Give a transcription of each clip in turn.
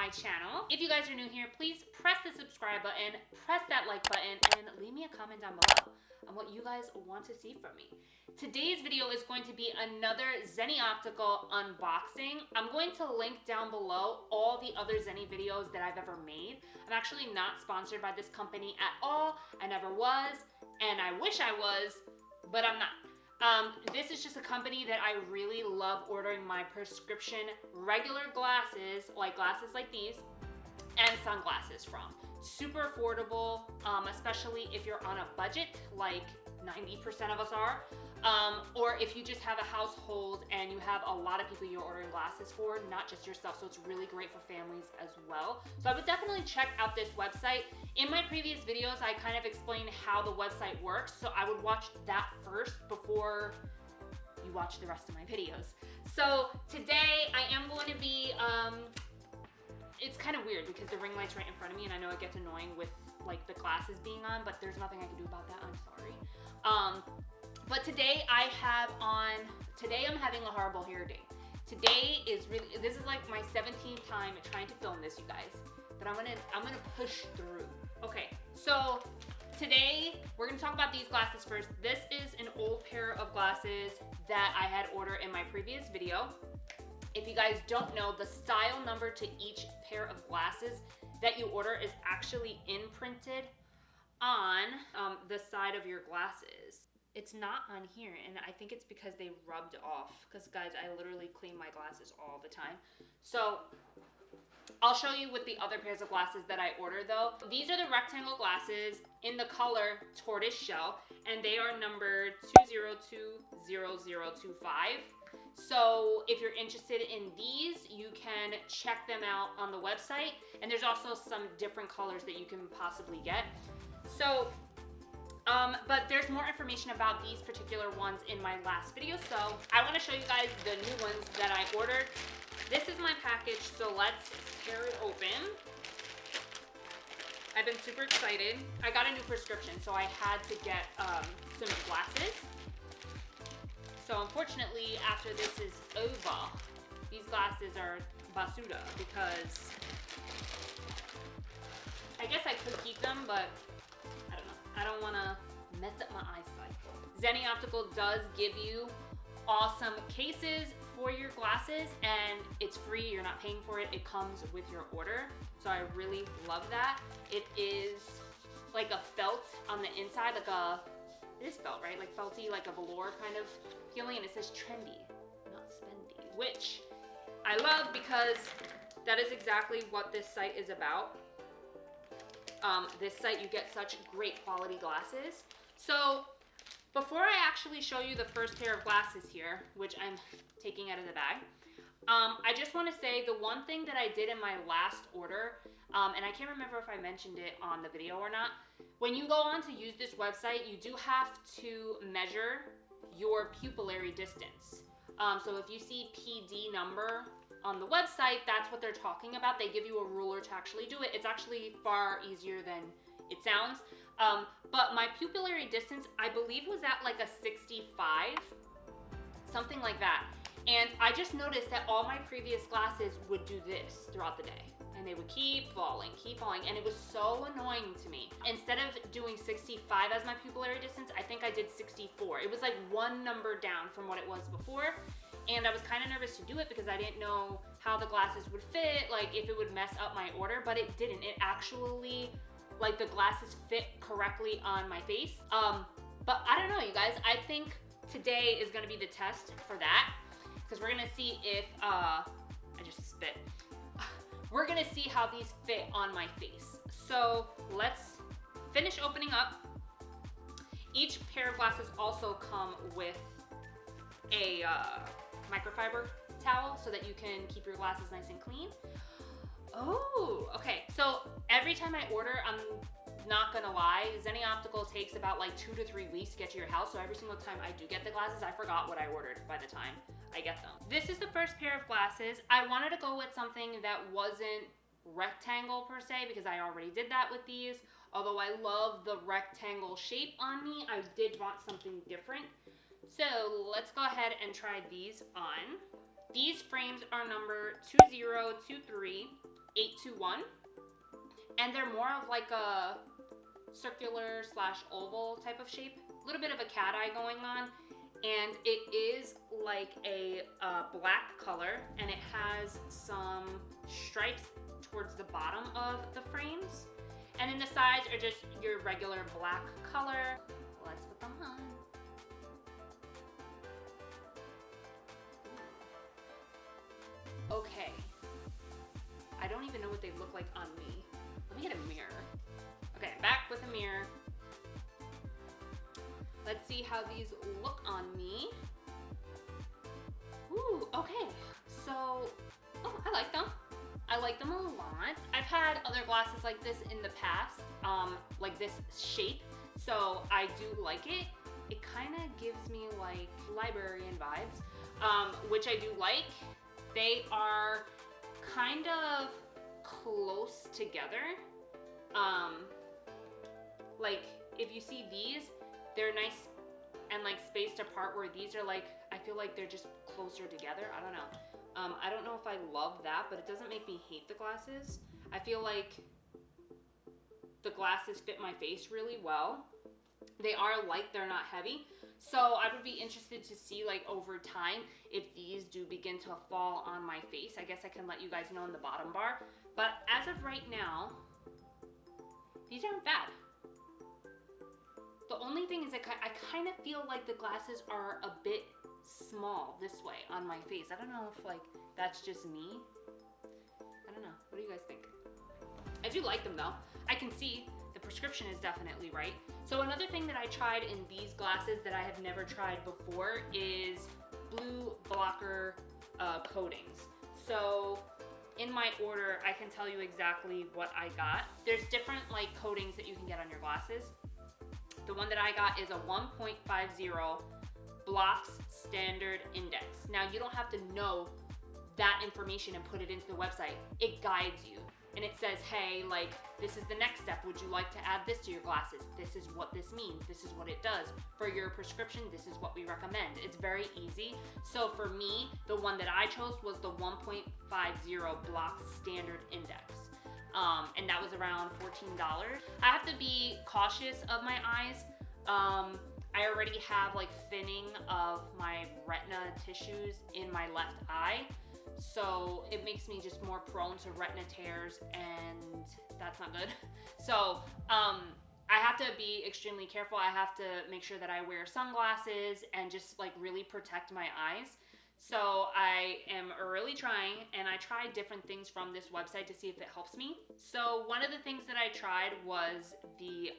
my channel. If you guys are new here, please press the subscribe button, press that like button, and leave me a comment down below on what you guys want to see from me. Today's video is going to be another Zenni Optical unboxing. I'm going to link down below all the other Zenni videos that I've ever made. I'm actually not sponsored by this company at all. I never was, and I wish I was, but I'm not. This is just a company that I really love ordering my prescription regular glasses like these, and sunglasses from. Super affordable, especially if you're on a budget, like 90% of us are, or if you just have a household and you have a lot of people you're ordering glasses for, not just yourself. So it's really great for families as well. So I would definitely check out this website. In my previous videos, I kind of explained how the website works, so I would watch that first before you watch the rest of my videos. So today I am going to be, it's kind of weird because the ring light's right in front of me, and I know it gets annoying with like the glasses being on, but there's nothing I can do about that, I'm sorry. But today I'm having a horrible hair day. Today is really, this is like my 17th time trying to film this, you guys, but I'm gonna push through. Okay, so today we're gonna talk about these glasses first. This is an old pair of glasses that I had ordered in my previous video. If you guys don't know, the style number to each pair of glasses that you order is actually imprinted on the side of your glasses. It's not on here, and I think it's because they rubbed off, because guys, I literally clean my glasses all the time. So I'll show you with the other pairs of glasses that I ordered though. These are the rectangle glasses in the color tortoise shell, and they are numbered 2020025. So if you're interested in these, you can check them out on the website, and there's also some different colors that you can possibly get. So, but there's more information about these particular ones in my last video, so I want to show you guys the new ones that I ordered. This is my package, so let's tear it open. I've been super excited. I got a new prescription, so I had to get some glasses. So unfortunately, after this is over, these glasses are basura because I guess I could keep them, but I don't know. I don't want to mess up my eyesight. Zenni Optical does give you awesome cases for your glasses, and it's free. You're not paying for it. It comes with your order. So I really love that. It is like a felt on the inside, like a, it is felt, right? Like felty, like a velour kind of feeling, and it says trendy, not spendy, which I love because that is exactly what this site is about. This site, you get such great quality glasses. So before I actually show you the first pair of glasses here, which I'm taking out of the bag, I just want to say the one thing that I did in my last order, and I can't remember if I mentioned it on the video or not, when you go on to use this website, you do have to measure your pupillary distance. So if you see PD number on the website, that's what they're talking about. They give you a ruler to actually do it. It's actually far easier than it sounds. But my pupillary distance, I believe, was at like a 65, something like that. And I just noticed that all my previous glasses would do this throughout the day. And they would keep falling, and it was so annoying to me. Instead of doing 65 as my pupillary distance, I think I did 64. It was like one number down from what it was before, and I was kind of nervous to do it because I didn't know how the glasses would fit, like if it would mess up my order, but it didn't. It actually, like the glasses fit correctly on my face. But I don't know, you guys, I think today is gonna be the test for that, because we're gonna see if, I just spit. We're gonna see how these fit on my face. So let's finish opening up. Each pair of glasses also come with a microfiber towel so that you can keep your glasses nice and clean. Oh, okay. So every time I order, I'm not gonna lie, Zenni Optical takes about like 2 to 3 weeks to get to your house. So every single time I do get the glasses, I forgot what I ordered by the time I get them. This is the first pair of glasses. I wanted to go with something that wasn't rectangle per se because I already did that with these. Although I love the rectangle shape on me, I did want something different. So let's go ahead and try these on. These frames are number 2023 821, and they're more of like a circular / oval type of shape. A little bit of a cat eye going on, and it is like a black color, and it has some stripes towards the bottom of the frames, and then the sides are just your regular black color. Let's put them on. Okay, I don't even know what they look like on me. Let me get a mirror. Okay, back with a mirror. Let's see how these look on me. Ooh, okay. So, oh, I like them. I like them a lot. I've had other glasses like this in the past, like this shape. So I do like it. It kind of gives me like librarian vibes, which I do like. They are kind of close together. Like if you see these, they're nice and like spaced apart, where these are like, I feel like they're just closer together. I don't know. I don't know if I love that, but it doesn't make me hate the glasses. I feel like the glasses fit my face really well. They are light, they're not heavy. So I would be interested to see like over time if these do begin to fall on my face. I guess I can let you guys know in the bottom bar. But as of right now, these aren't bad. The only thing is I kind of feel like the glasses are a bit small this way on my face. I don't know if like that's just me. I don't know. What do you guys think? I do like them though. I can see the prescription is definitely right. So another thing that I tried in these glasses that I have never tried before is blue blocker coatings. So in my order, I can tell you exactly what I got. There's different like coatings that you can get on your glasses. The one that I got is a 1.50 blocks standard index. Now you don't have to know that information and put it into the website. It guides you and it says, hey, like this is the next step. Would you like to add this to your glasses? This is what this means. This is what it does. For your prescription, this is what we recommend. It's very easy. So for me, the one that I chose was the 1.50 blocks standard index. And that was around $14. I have to be cautious of my eyes. I already have like thinning of my retina tissues in my left eye. So it makes me just more prone to retina tears, and that's not good. So I have to be extremely careful. I have to make sure that I wear sunglasses and just like really protect my eyes. So I am really trying, and I tried different things from this website to see if it helps me. So one of the things that I tried was the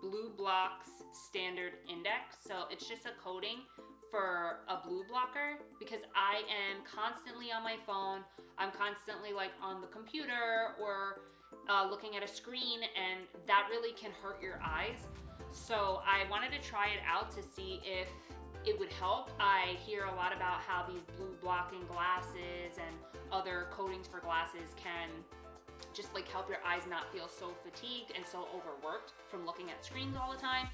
Blue Blocks Standard Index. So it's just a coating for a blue blocker, because I am constantly on my phone. I'm constantly like on the computer or looking at a screen, and that really can hurt your eyes. So I wanted to try it out to see if it would help. I hear a lot about how these blue blocking glasses and other coatings for glasses can just like help your eyes not feel so fatigued and so overworked from looking at screens all the time.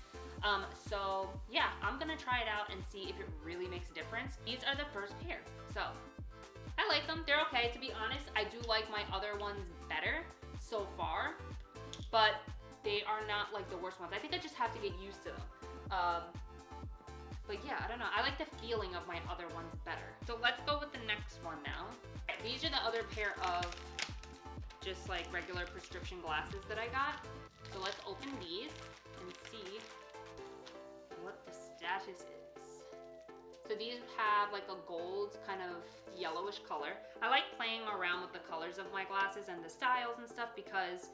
So yeah, I'm gonna try it out and see if it really makes a difference. These are the first pair, so I like them. They're okay. To be honest, I do like my other ones better so far, but they are not like the worst ones. I think I just have to get used to them. But yeah, I don't know. I like the feeling of my other ones better. So let's go with the next one now. These are the other pair of just like regular prescription glasses that I got. So let's open these and see what the status is. So these have like a gold kind of yellowish color. I like playing around with the colors of my glasses and the styles and stuff, because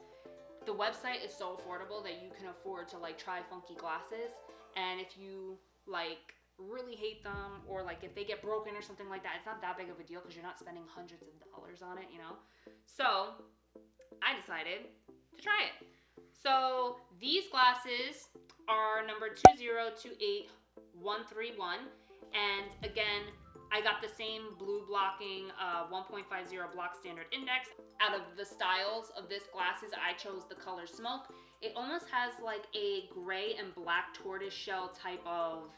the website is so affordable that you can afford to like try funky glasses. And if you like really hate them, or like if they get broken or something like that, it's not that big of a deal because you're not spending hundreds of dollars on it, you know? So I decided to try it. So these glasses are number 2028131, and again, I got the same blue blocking 1.50 block standard index. Out of the styles of this glasses, I chose the color Smoke. It almost has like a gray and black tortoise shell type of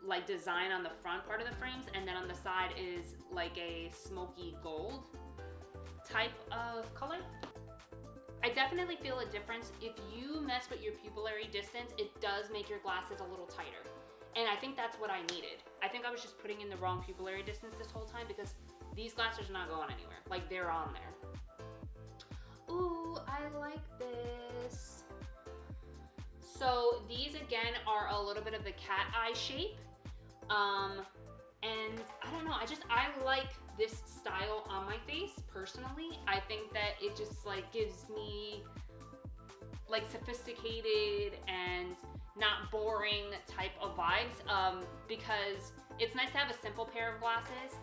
like design on the front part of the frames, and then on the side is like a smoky gold type of color. I definitely feel a difference. If you mess with your pupillary distance, it does make your glasses a little tighter. And I think that's what I needed. I think I was just putting in the wrong pupillary distance this whole time because these glasses are not going anywhere. Like, they're on there. Ooh, I like this. So these again are a little bit of the cat eye shape. And I don't know, I like this style on my face personally. I think that it just like gives me like sophisticated and not boring type of vibes, because it's nice to have a simple pair of glasses,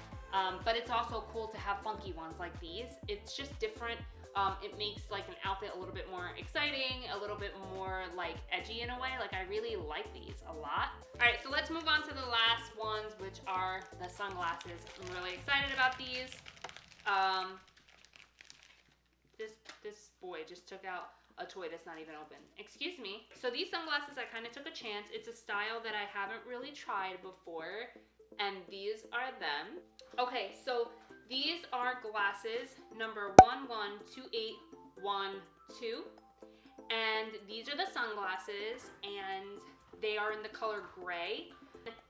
but it's also cool to have funky ones like these. It's just different. It makes like an outfit a little bit more exciting, a little bit more like edgy in a way. Like, I really like these a lot. All right, so let's move on to the last ones, which are the sunglasses. I'm really excited about these. This boy just took out a toy that's not even open. Excuse me. So these sunglasses, I kind of took a chance. It's a style that I haven't really tried before, and these are them. Okay, so these are glasses number 112812, and these are the sunglasses, and they are in the color gray.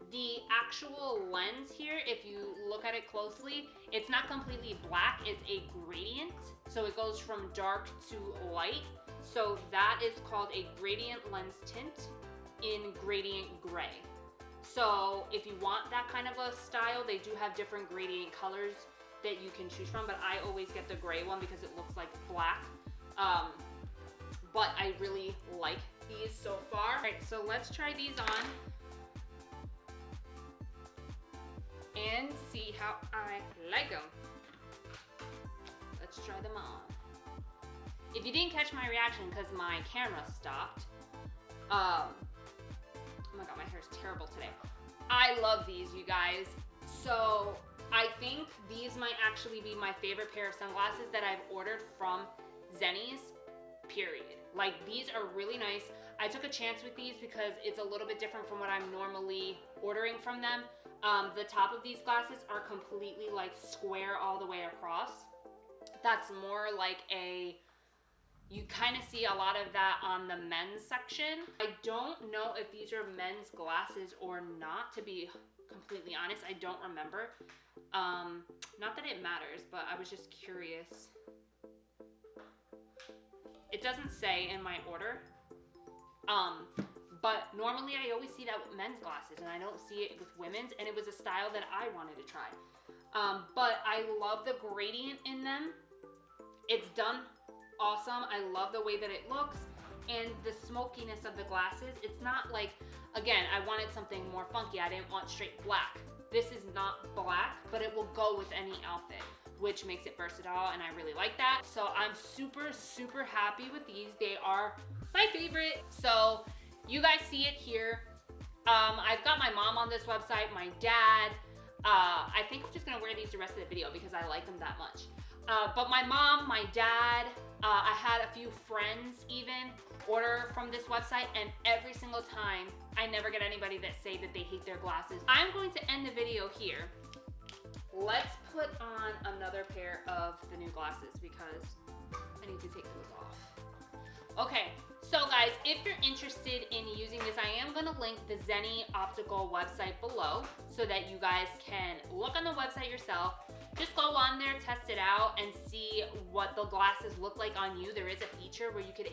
The actual lens here, if you look at it closely, it's not completely black, it's a gradient. So it goes from dark to light. So that is called a gradient lens tint in gradient gray. So if you want that kind of a style, they do have different gradient colors that you can choose from, but I always get the gray one because it looks like black. But I really like these so far. All right, so let's try these on and see how I like them. Let's try them on. If you didn't catch my reaction because my camera stopped, oh my god, my hair is terrible today. I love these, you guys. So I think these might actually be my favorite pair of sunglasses that I've ordered from Zenni's, period. Like, these are really nice. I took a chance with these because it's a little bit different from what I'm normally ordering from them. The top of these glasses are completely like square all the way across. That's more like you kind of see a lot of that on the men's section. I don't know if these are men's glasses or not, to be completely honest. I don't remember. Not that it matters, but I was just curious. It doesn't say in my order. But normally I always see that with men's glasses and I don't see it with women's, and it was a style that I wanted to try. But I love the gradient in them. It's done awesome. I love the way that it looks and the smokiness of the glasses. It's not like, again, I wanted something more funky. I didn't want straight black. This is not black, but it will go with any outfit, which makes it versatile, and I really like that. So I'm super, super happy with these. They are my favorite. So you guys see it here. I've got my mom on this website, my dad. I think I'm just gonna wear these the rest of the video because I like them that much. But my mom, my dad, I had a few friends even order from this website, and every single time I never get anybody that say that they hate their glasses. I'm going to end the video here. Let's put on another pair of the new glasses because I need to take those off. Okay, so guys, if you're interested in using this, I am gonna link the Zenni Optical website below so that you guys can look on the website yourself. Just go on there, test it out, and see what the glasses look like on you. There is a feature where you can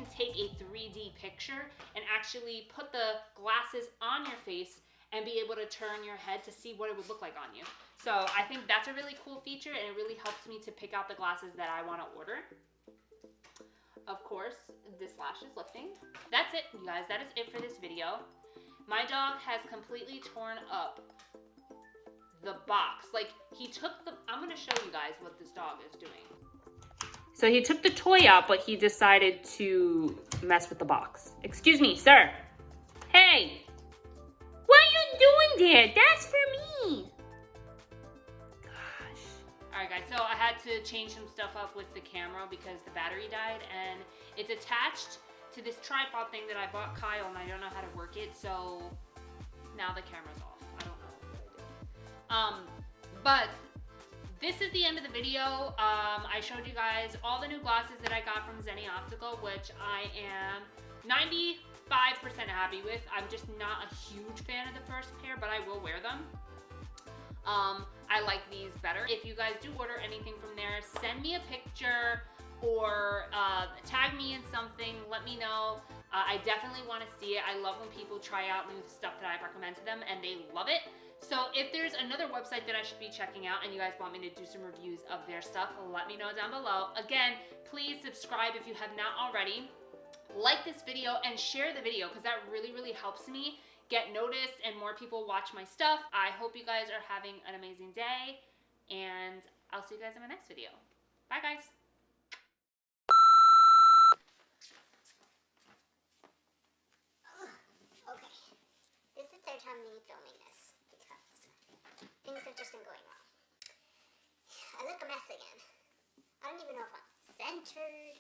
take a 3D picture and actually put the glasses on your face and be able to turn your head to see what it would look like on you. So I think that's a really cool feature, and it really helps me to pick out the glasses that I want to order. Of course, this lash is lifting. That's it, you guys. That is it for this video. My dog has completely torn up the box. Like, he took I'm gonna show you guys what this dog is doing. So he took the toy out, but he decided to mess with the box. Excuse me, sir. Hey, what are you doing there? That's for me. Gosh. All right, guys, so I had to change some stuff up with the camera because the battery died, and it's attached to this tripod thing that I bought Kyle, and I don't know how to work it, so now the camera's off. I don't know what I did. But this is the end of the video. I showed you guys all the new glasses that I got from Zenni Optical, which I am 95% happy with. I'm just not a huge fan of the first pair, but I will wear them. I like these better. If you guys do order anything from there, send me a picture or tag me in something, let me know. I definitely want to see it. I love when people try out new stuff that I've recommended to them and they love it. So if there's another website that I should be checking out and you guys want me to do some reviews of their stuff, let me know down below. Again, please subscribe if you have not already. Like this video and share the video because that really helps me get noticed and more people watch my stuff. I hope you guys are having an amazing day and I'll see you guys in my next video. Bye guys. Okay, this is the third time me filming this because things have just been going wrong. I look a mess again. I don't even know if I'm centered.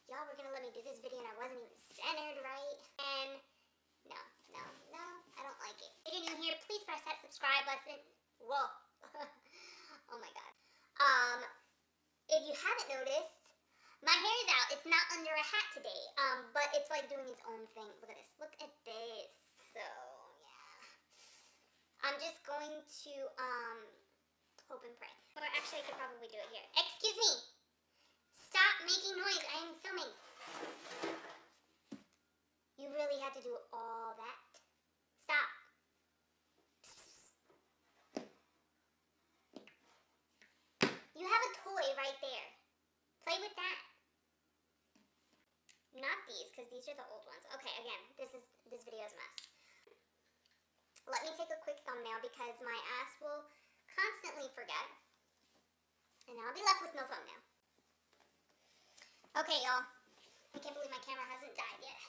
Y'all were gonna let me do this video and I wasn't even centered right. And no, I don't like it. If you're new here, please press that subscribe button. Whoa. Oh my god. If you haven't noticed, my hair is out. It's not under a hat today. But it's like doing its own thing. Look at this. Look at this. So, yeah. I'm just going to, hope and pray. Or actually, I could probably do it here. Excuse me. Stop making noise. I am filming. You really had to do all that? Stop. You have a toy right there. Play with that. Not these, because these are the old ones. Okay, again, this video is a mess. Let me take a quick thumbnail because my ass will constantly forget. And I'll be left with no thumbnail. Okay, y'all. I can't believe my camera hasn't died yet.